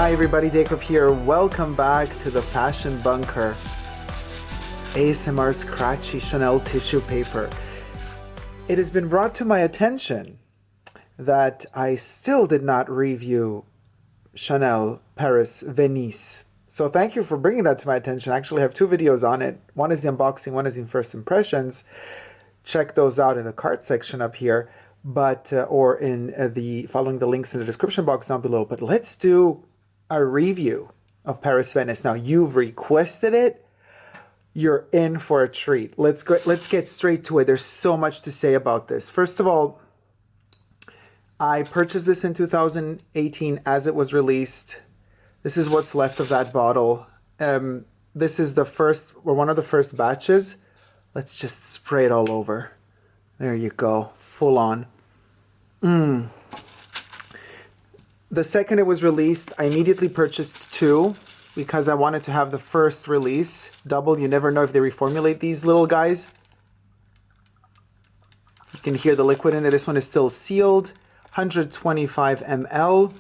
Hi everybody, Dacob here. Welcome back to the Fashion Bunker. ASMR scratchy Chanel tissue paper. It has been brought to my attention that I still did not review Chanel Paris Venise. So thank you for bringing that to my attention. I actually have two videos on it. One is the unboxing, one is the first impressions. Check those out in the cart section up here, but or in the following the links in the description box down below. But let's do a review of Paris Venice. Now you've requested it. You're in for a treat. Let's get straight to it. There's so much to say about this. First of all, I purchased this in 2018 as it was released. This is what's left of that bottle. This is the first, or one of the first batches. Let's just spray it all over. There you go, full on. The second it was released, I immediately purchased two because I wanted to have the first release. Double, you never know if they reformulate these little guys. You can hear the liquid in it. This one is still sealed, 125 ml.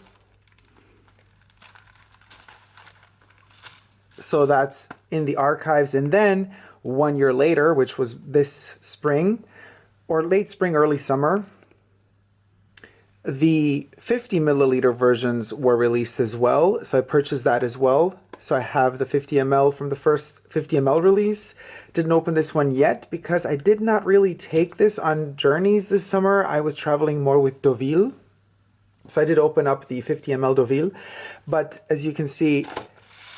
So that's in the archives. And then 1 year later, which was this spring, or late spring, early summer, the 50 milliliter versions were released as well. So I purchased that as well. So I have the 50 ml from the first 50 ml release. Didn't open this one yet because I did not really take this on journeys this summer. I was traveling more with DEAUVILLE. So I did open up the 50 ml DEAUVILLE. But as you can see,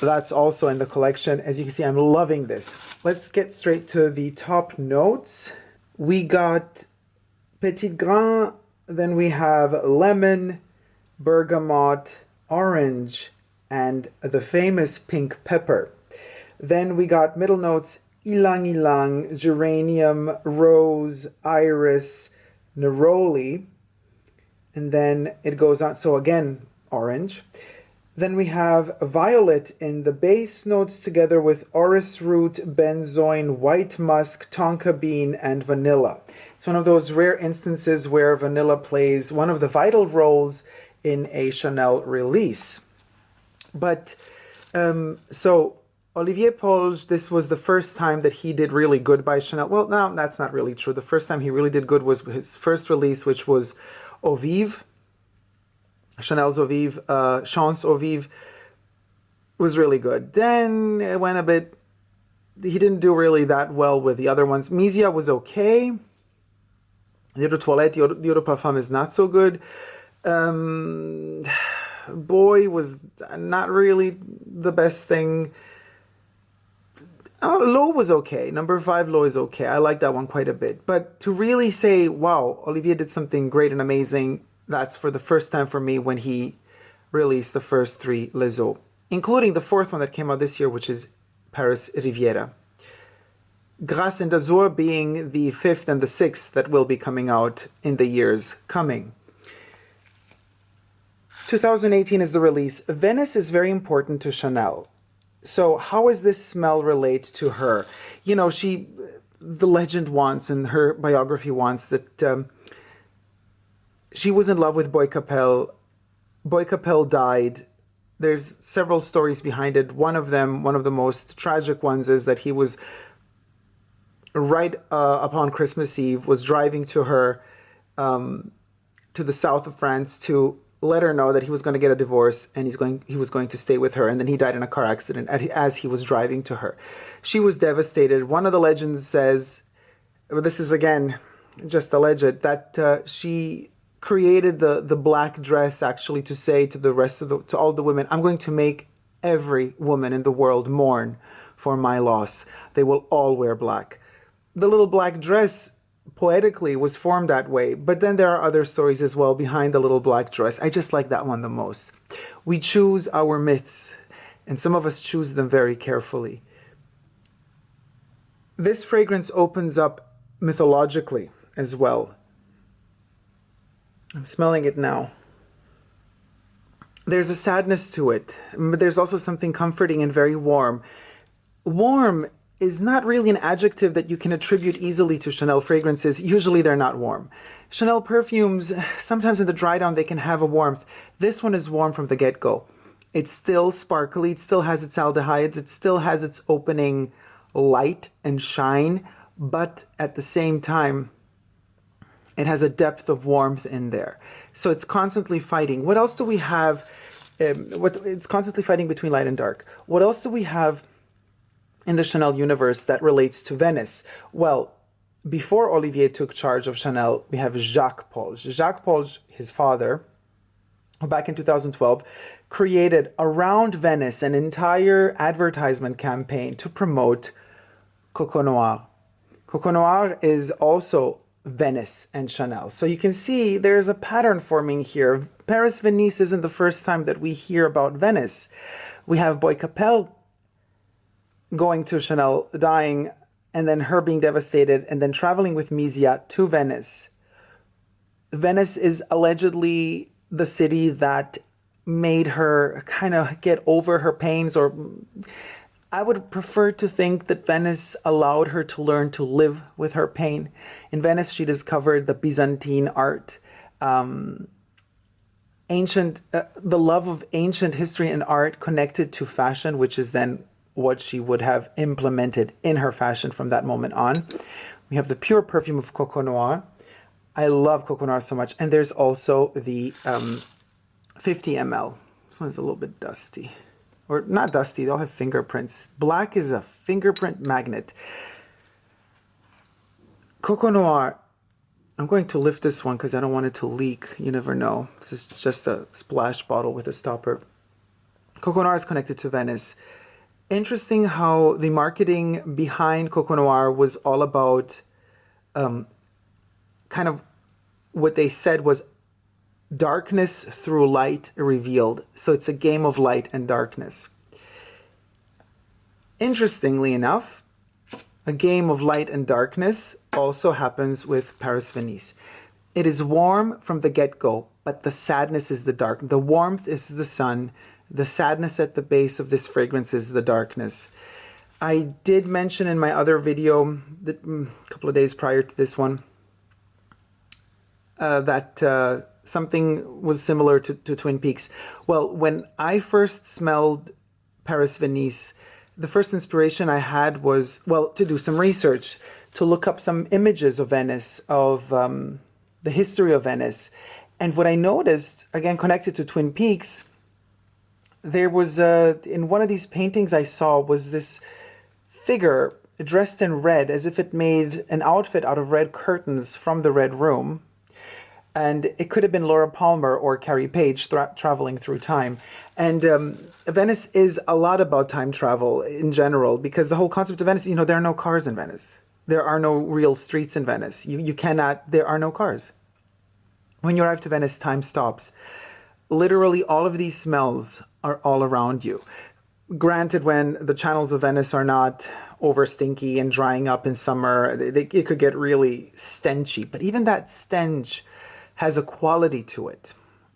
that's also in the collection. As you can see, I'm loving this. Let's get straight to the top notes. We got Petit Grain, then we have lemon, bergamot, orange, and the famous pink pepper. Then we got middle notes, ylang ylang, geranium, rose, iris, neroli. And then it goes on, so again, orange. Then we have violet in the base notes together with orris root, benzoin, white musk, tonka bean, and vanilla. It's one of those rare instances where vanilla plays one of the vital roles in a Chanel release. But so Olivier Polge, this was the first time that he did really good by Chanel. Well, no, that's not really true. The first time he really did good was his first release, which was Eau Vive. Chanel's Eau Vive, Chance Eau Vive was really good. Then it went a bit, he didn't do really that well with the other ones. Misia was okay. The Eau de Toilette, the Eau de Parfum is not so good. Boy was not really the best thing. L'Eau was okay. Number 5 L'Eau is okay. I like that one quite a bit. But to really say, wow, Olivier did something great and amazing, that's for the first time for me when he released the first 3 Les Eaux, including the 4th one that came out this year, which is Paris Riviera. Grasse and Azur being the 5th and the 6th that will be coming out in the years coming. 2018 is the release. Venice is very important to Chanel. So how does this smell relate to her? You know, the legend wants, and her biography wants, that she was in love with Boy Capel. Boy Capel died. There's several stories behind it. One of them, one of the most tragic ones, is that he was right upon Christmas Eve, was driving to her to the south of France to let her know that he was going to get a divorce and he was going to stay with her, and then he died in a car accident as he was driving to her. She was devastated. One of the legends says, well, this is again just alleged, that she created the black dress actually to say to the rest of to all the women, I'm going to make every woman in the world mourn for my loss. They will all wear black. The little black dress poetically was formed that way, but then there are other stories as well behind the little black dress. I just like that one the most. We choose our myths, and some of us choose them very carefully. This fragrance opens up mythologically as well. I'm smelling it now. There's a sadness to it, but there's also something comforting and very warm. Warm is not really an adjective that you can attribute easily to Chanel fragrances. Usually they're not warm. Chanel perfumes, sometimes in the dry down, they can have a warmth. This one is warm from the get-go. It's still sparkly, it still has its aldehydes, it still has its opening light and shine, but at the same time, it has a depth of warmth in there. So it's constantly fighting. What else do we have? It's constantly fighting between light and dark. What else do we have in the Chanel universe that relates to Venice? Well, before Olivier took charge of Chanel, we have Jacques Polge. Jacques Polge, his father, who back in 2012 created around Venice an entire advertisement campaign to promote Coco Noir. Coco Noir is also Venice and Chanel. So you can see there's a pattern forming here. Paris Venise isn't the first time that we hear about Venice. We have Boy Capel going to Chanel, dying, and then her being devastated, and then traveling with Misia to Venice. Venice is allegedly the city that made her kind of get over her pains, or I would prefer to think that Venice allowed her to learn to live with her pain. In Venice, she discovered the Byzantine art, the love of ancient history and art connected to fashion, which is then what she would have implemented in her fashion from that moment on. We have the pure perfume of Coco Noir. I love Coco Noir so much. And there's also the 50 ml. This one's a little bit dusty. Or not dusty, they'll have fingerprints. Black is a fingerprint magnet. Coco Noir, I'm going to lift this one because I don't want it to leak. You never know. This is just a splash bottle with a stopper. Coco Noir is connected to Venice. Interesting how the marketing behind Coco Noir was all about kind of what they said was darkness through light revealed. So it's a game of light and darkness. Interestingly enough, a game of light and darkness also happens with Paris Venise. It is warm from the get-go, but the sadness is the dark. The warmth is the sun. The sadness at the base of this fragrance is the darkness. I did mention in my other video, that, a couple of days prior to this one, that something was similar to Twin Peaks. Well, when I first smelled Paris Venise, the first inspiration I had was, well, to do some research, to look up some images of Venice, of the history of Venice. And what I noticed, again, connected to Twin Peaks, there was, in one of these paintings I saw, was this figure dressed in red, as if it made an outfit out of red curtains from the Red Room. And it could have been Laura Palmer or Carrie Page traveling through time. And Venice is a lot about time travel in general, because the whole concept of Venice, you know, there are no cars in Venice. There are no real streets in Venice. You cannot, there are no cars. When you arrive to Venice, time stops. Literally all of these smells are all around you. Granted, when the channels of Venice are not over stinky and drying up in summer, it could get really stenchy. But even that stench has a quality to it.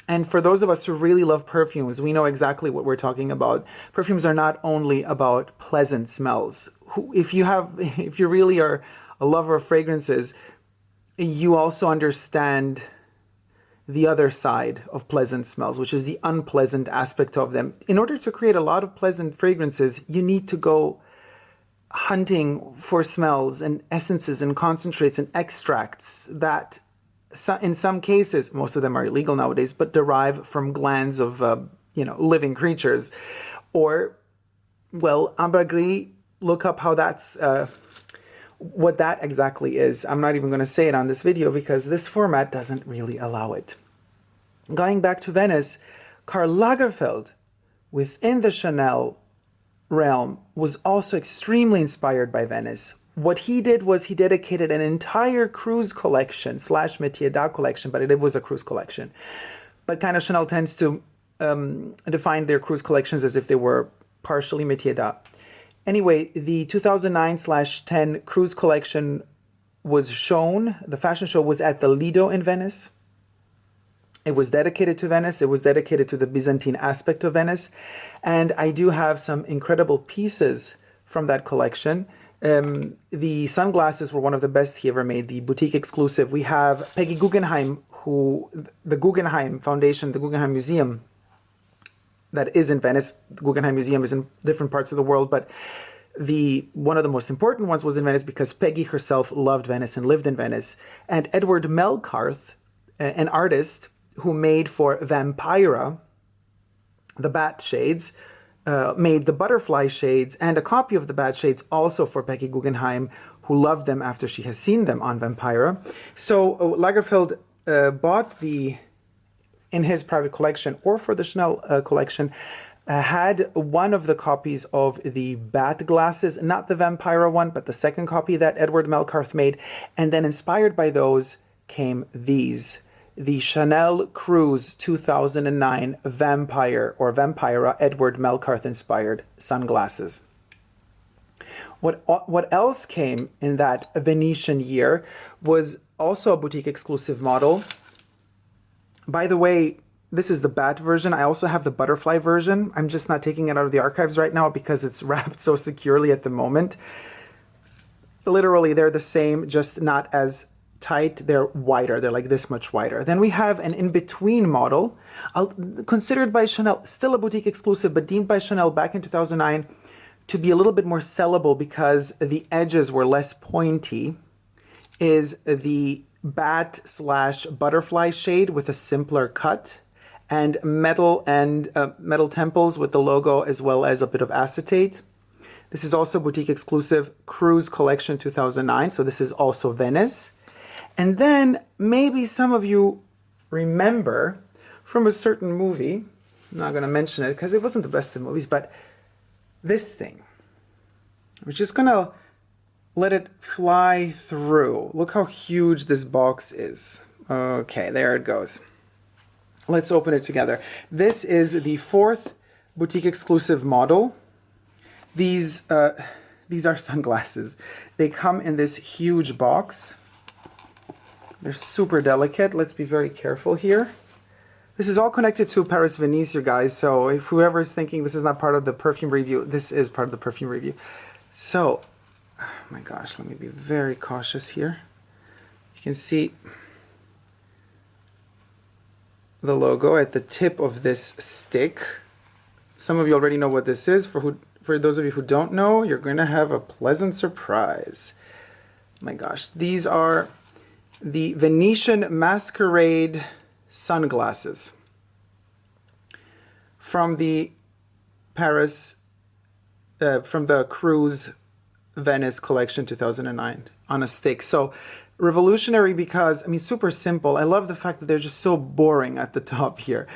And for those of us who really love perfumes, we know exactly what we're talking about. Perfumes are not only about pleasant smells. If you really are a lover of fragrances, you also understand the other side of pleasant smells, which is the unpleasant aspect of them. In order to create a lot of pleasant fragrances, you need to go hunting for smells and essences and concentrates and extracts that, in some cases, most of them are illegal nowadays, but derive from glands of, living creatures. Or, well, ambergris, look up how that's, what that exactly is. I'm not even going to say it on this video because this format doesn't really allow it. Going back to Venice, Karl Lagerfeld, within the Chanel realm, was also extremely inspired by Venice. What he did was he dedicated an entire cruise collection / Métier d'Art collection, but it was a cruise collection. But kind of Chanel tends to define their cruise collections as if they were partially Métier d'Art. Anyway, the 2009/10 cruise collection was shown. The fashion show was at the Lido in Venice. It was dedicated to Venice. It was dedicated to the Byzantine aspect of Venice. And I do have some incredible pieces from that collection. The sunglasses were one of the best he ever made, the boutique exclusive. We have Peggy Guggenheim, the Guggenheim Foundation, the Guggenheim Museum, that is in Venice. The Guggenheim Museum is in different parts of the world, but one of the most important ones was in Venice because Peggy herself loved Venice and lived in Venice. And Edward Melcarth, an artist who made for Vampira the bat shades, made the butterfly shades and a copy of the bat shades also for Peggy Guggenheim, who loved them after she has seen them on Vampira. So Lagerfeld bought in his private collection or for the Chanel collection, had one of the copies of the bat glasses, not the Vampira one, but the second copy that Edward Melcarth made. And then inspired by those came these. The Chanel Cruise 2009 Vampire or Vampira Edward Melcarth inspired sunglasses. What else came in that Venetian year was also a boutique exclusive model. By the way, this is the bat version. I also have the butterfly version. I'm just not taking it out of the archives right now because it's wrapped so securely at the moment. Literally, they're the same, just not as tight. They're wider. They're like this much wider. Then we have an in-between model, considered by Chanel, still a boutique exclusive, but deemed by Chanel back in 2009 to be a little bit more sellable because the edges were less pointy, is the bat/butterfly shade with a simpler cut and metal temples with the logo as well as a bit of acetate. This is also boutique exclusive Cruise Collection 2009, so this is also Venice. And then maybe some of you remember from a certain movie, I'm not going to mention it because it wasn't the best of movies, but this thing. We're just going to let it fly through. Look how huge this box is. Okay, there it goes. Let's open it together. This is the fourth boutique exclusive model. These are sunglasses. They come in this huge box. They're super delicate. Let's be very careful here. This is all connected to Paris Venise, you guys. So if whoever is thinking this is not part of the perfume review, this is part of the perfume review. So, oh my gosh, let me be very cautious here. You can see the logo at the tip of this stick. Some of you already know what this is. For those of you who don't know, you're going to have a pleasant surprise. Oh my gosh, these are the Venetian Masquerade sunglasses from the from the Cruise Venice Collection 2009 on a stick. So revolutionary because, I mean, super simple. I love the fact that they're just so boring at the top here.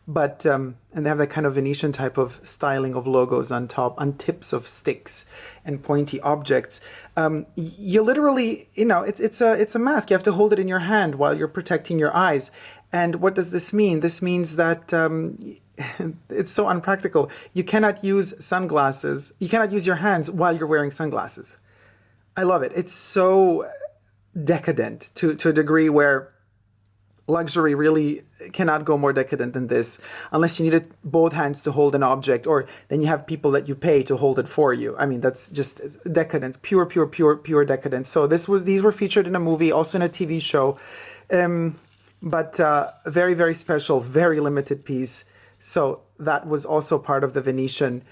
But, and they have that kind of Venetian type of styling of logos on top, on tips of sticks and pointy objects. You literally, you know, it's a mask. You have to hold it in your hand while you're protecting your eyes. And what does this mean? This means that it's so unpractical. You cannot use sunglasses. You cannot use your hands while you're wearing sunglasses. I love it. It's so decadent to a degree where luxury really cannot go more decadent than this, unless you needed both hands to hold an object, or then you have people that you pay to hold it for you. I mean, that's just decadence, pure decadence. So these were featured in a movie, also in a TV show, but very, very special, very limited piece. So that was also part of the Venetian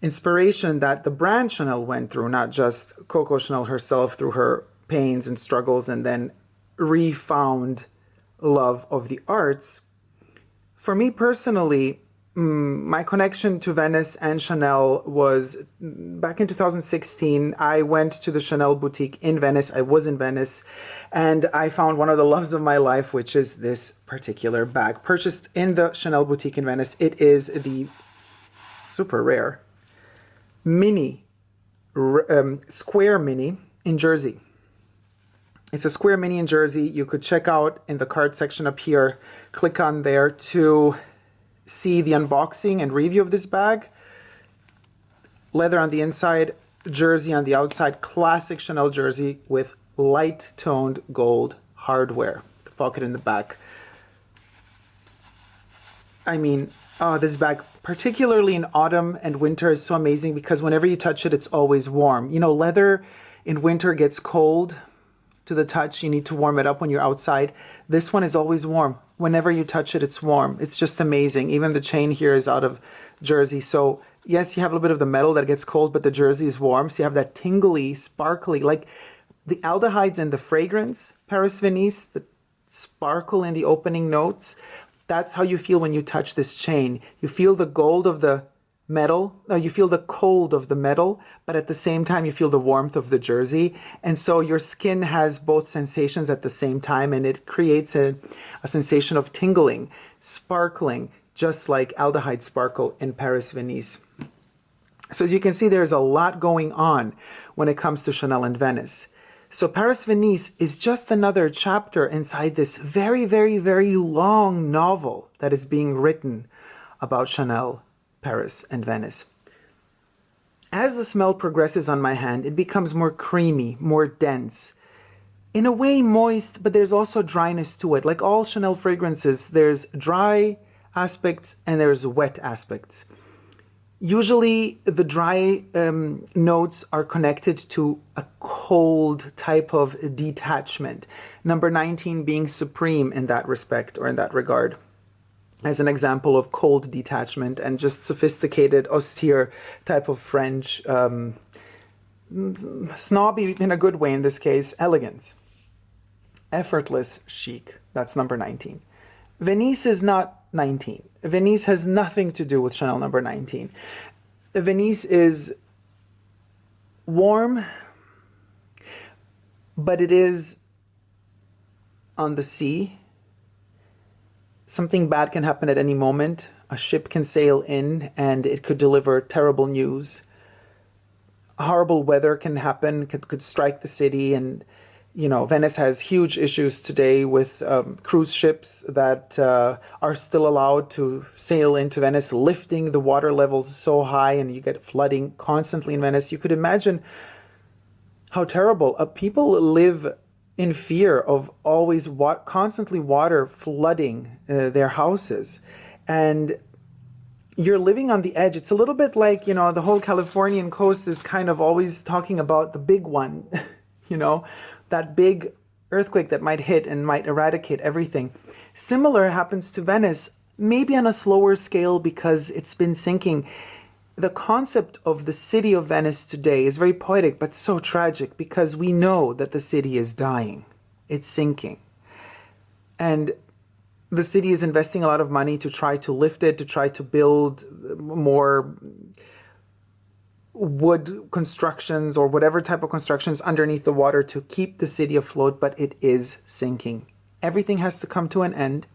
inspiration that the brand Chanel went through, not just Coco Chanel herself through her pains and struggles and then refound love of the arts. For me personally, my connection to Venice and Chanel was back in 2016. I went to the Chanel boutique in Venice. I was in Venice and I found one of the loves of my life, which is this particular bag purchased in the Chanel boutique in Venice. It is the super rare mini, square mini in jersey. It's a square mini in jersey. You could check out in the card section up here. Click on there to see the unboxing and review of this bag. Leather on the inside, jersey on the outside. Classic Chanel jersey with light toned gold hardware. The pocket in the back. I mean, oh, this bag, particularly in autumn and winter, is so amazing because whenever you touch it, it's always warm. You know, leather in winter gets cold to the touch. You need to warm it up when you're outside. This one is always warm. Whenever you touch it, it's warm. It's just amazing. Even the chain here is out of jersey. So yes, you have a little bit of the metal that gets cold, but the jersey is warm. So you have that tingly, sparkly, like the aldehydes in the fragrance, Paris Venise, the sparkle in the opening notes. That's how you feel when you touch this chain. You feel the gold of the metal, no, you feel the cold of the metal, but at the same time you feel the warmth of the jersey. And so your skin has both sensations at the same time, and it creates a sensation of tingling, sparkling, just like aldehyde sparkle in Paris Venise. So as you can see, there's a lot going on when it comes to Chanel and Venice. So Paris Venise is just another chapter inside this very, very, very long novel that is being written about Chanel, Paris, and Venice. As the smell progresses on my hand, it becomes more creamy, more dense. In a way moist, but there's also dryness to it. Like all Chanel fragrances, there's dry aspects and there's wet aspects. Usually the dry notes are connected to a cold type of detachment. Number 19 being supreme in that respect or in that regard, as an example of cold detachment and just sophisticated, austere type of French, snobby in a good way in this case, elegance. Effortless chic, that's number 19. Venise is not 19. Venise has nothing to do with Chanel number 19. Venise is warm, but it is on the sea. Something bad can happen at any moment. A ship can sail in and it could deliver terrible news. Horrible weather can happen, could strike the city, and you know, Venice has huge issues today with cruise ships that are still allowed to sail into Venice, lifting the water levels so high, and you get flooding constantly in Venice. You could imagine how terrible. People live in fear of always constantly water flooding their houses. And you're living on the edge. It's a little bit like, you know, the whole Californian coast is kind of always talking about the big one, you know, that big earthquake that might hit and might eradicate everything. Similar happens to Venice, maybe on a slower scale because it's been sinking. The concept of the city of Venice today is very poetic, but so tragic because we know that the city is dying. It's sinking. And the city is investing a lot of money to try to lift it, to try to build more wood constructions or whatever type of constructions underneath the water to keep the city afloat, but it is sinking. Everything has to come to an end.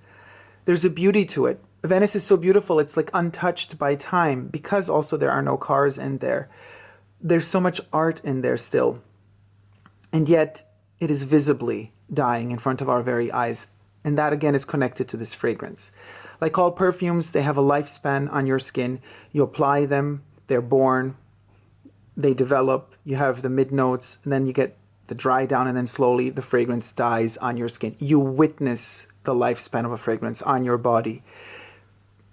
There's a beauty to it. Venice is so beautiful, it's like untouched by time because also there are no cars in there. There's so much art in there still. And yet it is visibly dying in front of our very eyes. And that again is connected to this fragrance. Like all perfumes, they have a lifespan on your skin. You apply them, they're born, they develop, you have the mid notes, and then you get the dry down, and then slowly the fragrance dies on your skin. You witness the lifespan of a fragrance on your body.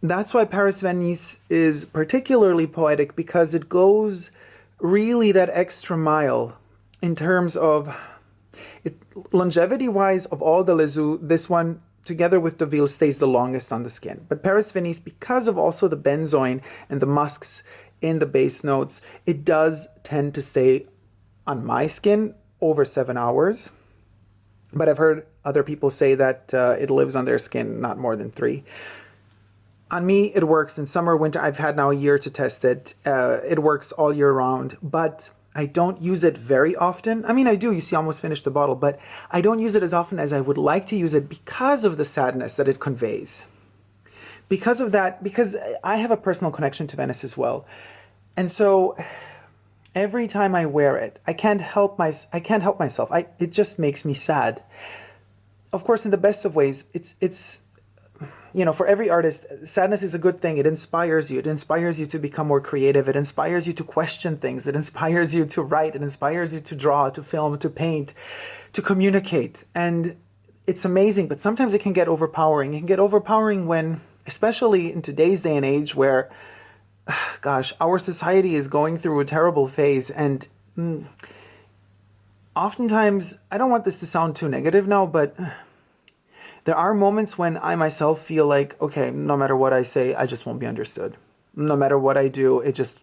That's why Paris Venise is particularly poetic, because it goes really that extra mile in terms of longevity-wise. Of all the Les Eaux, this one together with DEAUVILLE stays the longest on the skin. But Paris Venise, because of also the benzoin and the musks in the base notes, it does tend to stay on my skin over 7 hours. But I've heard other people say that it lives on their skin not more than 3. On me, it works in summer, winter. I've had now a year to test it. It works all year round, but I don't use it very often. I mean, I do, you see, I almost finished the bottle, but I don't use it as often as I would like to use it because of the sadness that it conveys. Because of that, because I have a personal connection to Venice as well. And so every time I wear it, I can't help myself. It just makes me sad. Of course, in the best of ways, it's you know, for every artist, sadness is a good thing. It inspires you. It inspires you to become more creative. It inspires you to question things. It inspires you to write. It inspires you to draw, to film, to paint, to communicate. And it's amazing, but sometimes it can get overpowering. It can get overpowering when, especially in today's day and age where, gosh, our society is going through a terrible phase. And oftentimes, I don't want this to sound too negative now, but There are moments when I myself feel like, okay, no matter what I say, I just won't be understood. No matter what I do, it just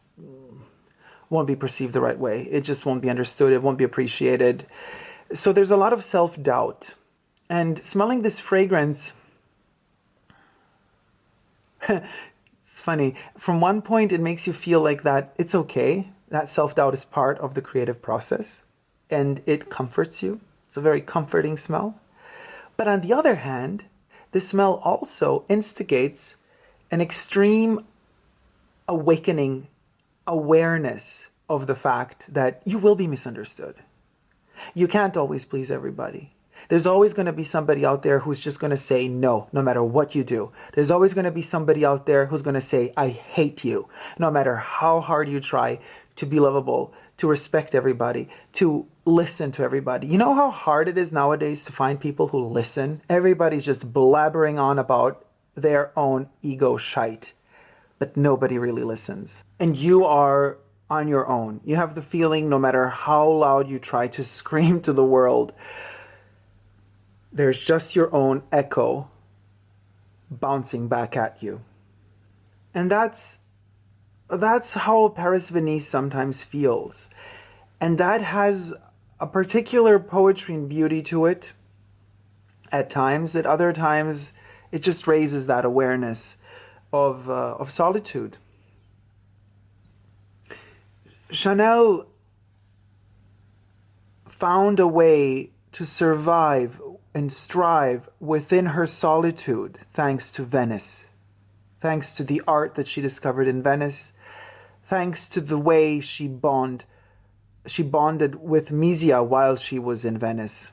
won't be perceived the right way. It just won't be understood. It won't be appreciated. So there's a lot of self-doubt. And smelling this fragrance, it's funny. From one point, it makes you feel like that it's okay. That self-doubt is part of the creative process. And it comforts you. It's a very comforting smell. But on the other hand, the smell also instigates an extreme awakening awareness of the fact that you will be misunderstood. You can't always please everybody. There's always going to be somebody out there who's just going to say no, no matter what you do. There's always going to be somebody out there who's going to say, I hate you, no matter how hard you try to be lovable, to respect everybody, to listen to everybody. You know how hard it is nowadays to find people who listen? Everybody's just blabbering on about their own ego shite, but nobody really listens. And you are on your own. You have the feeling no matter how loud you try to scream to the world, there's just your own echo bouncing back at you. And that's how Paris Venise sometimes feels. And that has a particular poetry and beauty to it at times. At other times, it just raises that awareness of solitude. Chanel found a way to survive and strive within her solitude thanks to Venice, thanks to the art that she discovered in Venice, thanks to the way she bonded with Misia while she was in Venice.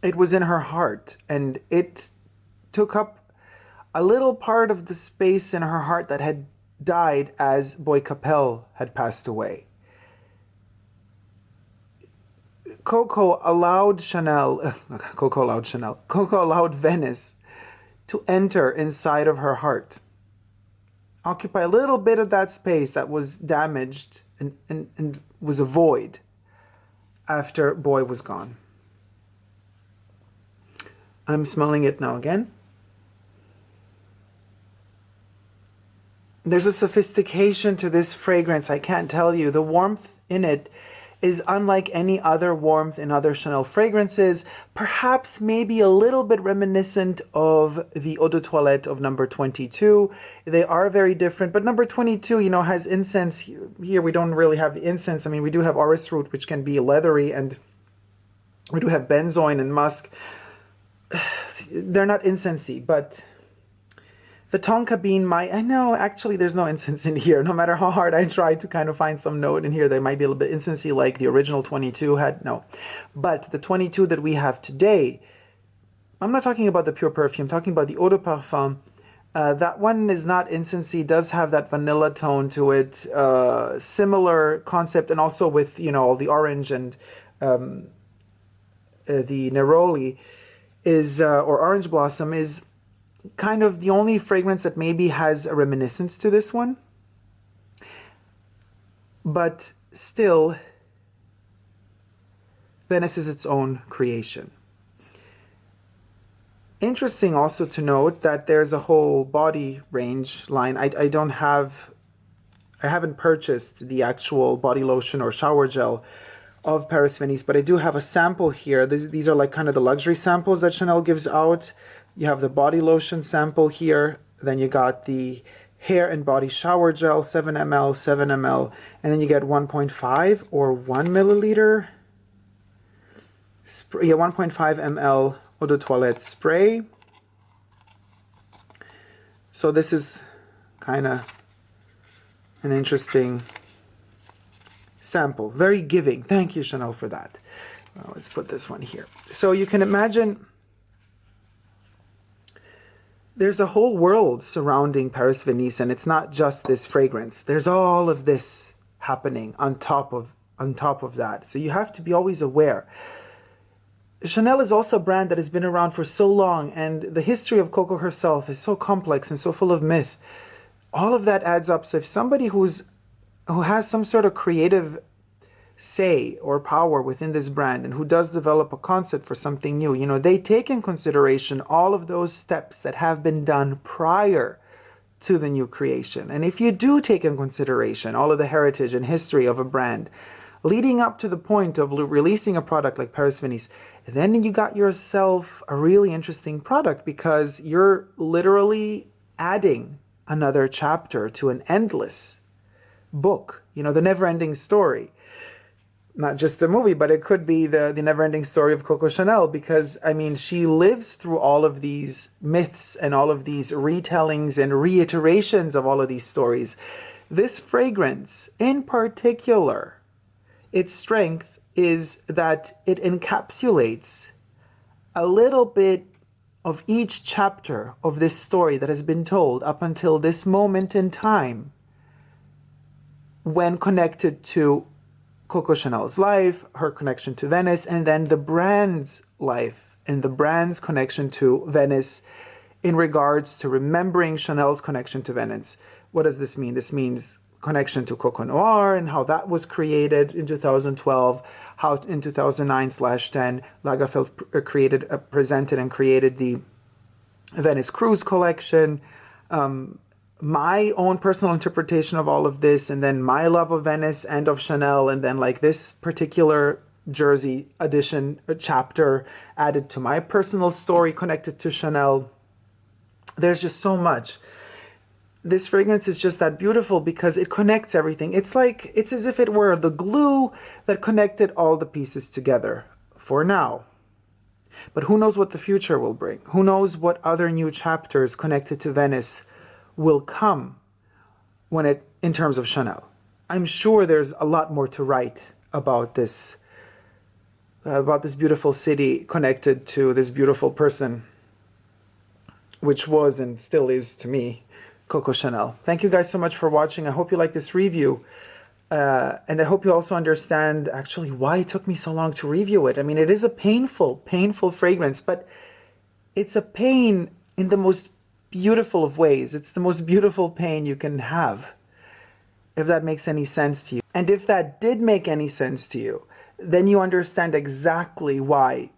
It was in her heart, and it took up a little part of the space in her heart that had died as Boy Capel had passed away. Coco allowed Venice to enter inside of her heart, occupy a little bit of that space that was damaged and was a void after Boy was gone. I'm smelling it now again. There's a sophistication to this fragrance, I can't tell you. The warmth in it is unlike any other warmth in other Chanel fragrances, perhaps maybe a little bit reminiscent of the Eau de Toilette of number 22. They are very different, but number 22, you know, has incense. Here we don't really have the incense. I mean, we do have orris root, which can be leathery, and we do have benzoin and musk. They're not incensey, but the tonka bean might, I know actually there's no incense in here. No matter how hard I try to kind of find some note in here, there might be a little bit incensey like the original 22 had, no. But the 22 that we have today, I'm not talking about the pure perfume, I'm talking about the Eau de Parfum. That one is not incensey, does have that vanilla tone to it, similar concept, and also with, you know, all the orange and the neroli is, or orange blossom is kind of the only fragrance that maybe has a reminiscence to this one. But still, Venice is its own creation. Interesting also to note that there's a whole body range line. I haven't purchased the actual body lotion or shower gel of Paris Venise, but I do have a sample here. These are like kind of the luxury samples that Chanel gives out. You have the body lotion sample here, then you got the hair and body shower gel, 7 ml, 7 ml, and then you get 1.5 or 1 milliliter, 1.5 ml Eau de Toilette spray. So this is kind of an interesting sample, very giving. Thank you, Chanel, for that. Let's put this one here. So you can imagine there's a whole world surrounding Paris Venise, and it's not just this fragrance. There's all of this happening on top of that. So you have to be always aware. Chanel is also a brand that has been around for so long, and the history of Coco herself is so complex and so full of myth. All of that adds up. So if somebody who has some sort of creative say or power within this brand and who does develop a concept for something new, you know, they take in consideration all of those steps that have been done prior to the new creation. And if you do take in consideration all of the heritage and history of a brand leading up to the point of releasing a product like Paris Venise, then you got yourself a really interesting product, because you're literally adding another chapter to an endless book, you know, the never-ending story. Not just the movie, but it could be the never-ending story of Coco Chanel, because, I mean, she lives through all of these myths and all of these retellings and reiterations of all of these stories. This fragrance, in particular, its strength is that it encapsulates a little bit of each chapter of this story that has been told up until this moment in time, when connected to Coco Chanel's life, her connection to Venice, and then the brand's life and the brand's connection to Venice in regards to remembering Chanel's connection to Venice. What does this mean? This means connection to Coco Noir and how that was created in 2012, how in 2009/10 Lagerfeld presented and created the Venice Cruise collection. My own personal interpretation of all of this, and then my love of Venice and of Chanel, and then like this particular jersey edition chapter added to my personal story connected to Chanel. There's just so much. This fragrance is just that beautiful because it connects everything. It's as if it were the glue that connected all the pieces together for now. But who knows what the future will bring? Who knows what other new chapters connected to Venice will come in terms of Chanel. I'm sure there's a lot more to write about this beautiful city connected to this beautiful person, which was and still is to me Coco Chanel. Thank you guys so much for watching. I hope you like this review, and I hope you also understand actually why it took me so long to review it. I mean, it is a painful fragrance, but it's a pain in the most beautiful of ways. It's the most beautiful pain you can have, if that makes any sense to you. And if that did make any sense to you, then you understand exactly why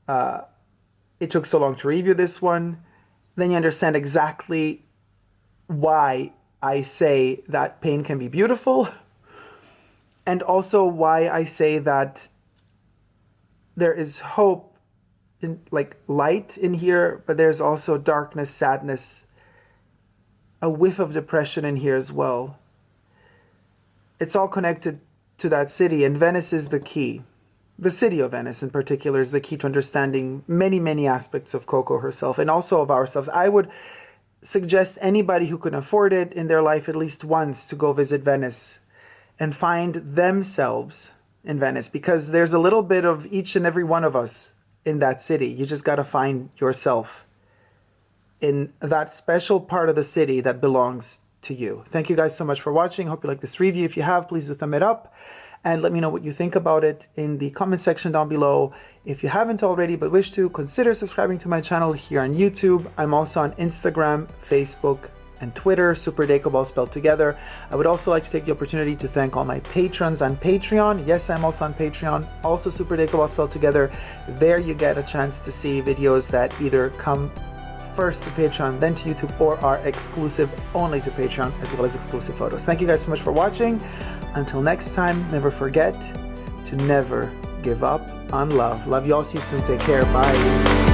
it took so long to review this one. Then you understand exactly why I say that pain can be beautiful, and also why I say that there is hope, like light in here, but there's also darkness, sadness, a whiff of depression in here as well. It's all connected to that city, and Venice is the key. The city of Venice in particular is the key to understanding many aspects of Coco herself and also of ourselves. I would suggest anybody who can afford it in their life at least once to go visit Venice and find themselves in Venice, because there's a little bit of each and every one of us in that city. You just got to find yourself in that special part of the city that belongs to you. Thank you guys so much for watching. Hope you like this review. If you have, please do thumb it up and let me know what you think about it in the comment section down below. If you haven't already but wish to, consider subscribing to my channel here on YouTube. I'm also on Instagram, Facebook, and Twitter, Super Dacob, all spelled together. I would also like to take the opportunity to thank all my patrons on Patreon. Yes, I'm also on Patreon, also Super Dacob, all spelled together. There you get a chance to see videos that either come first to Patreon, then to YouTube, or are exclusive only to Patreon, as well as exclusive photos. Thank you guys so much for watching. Until next time, never forget to never give up on love. Love you all. See you soon. Take care. Bye.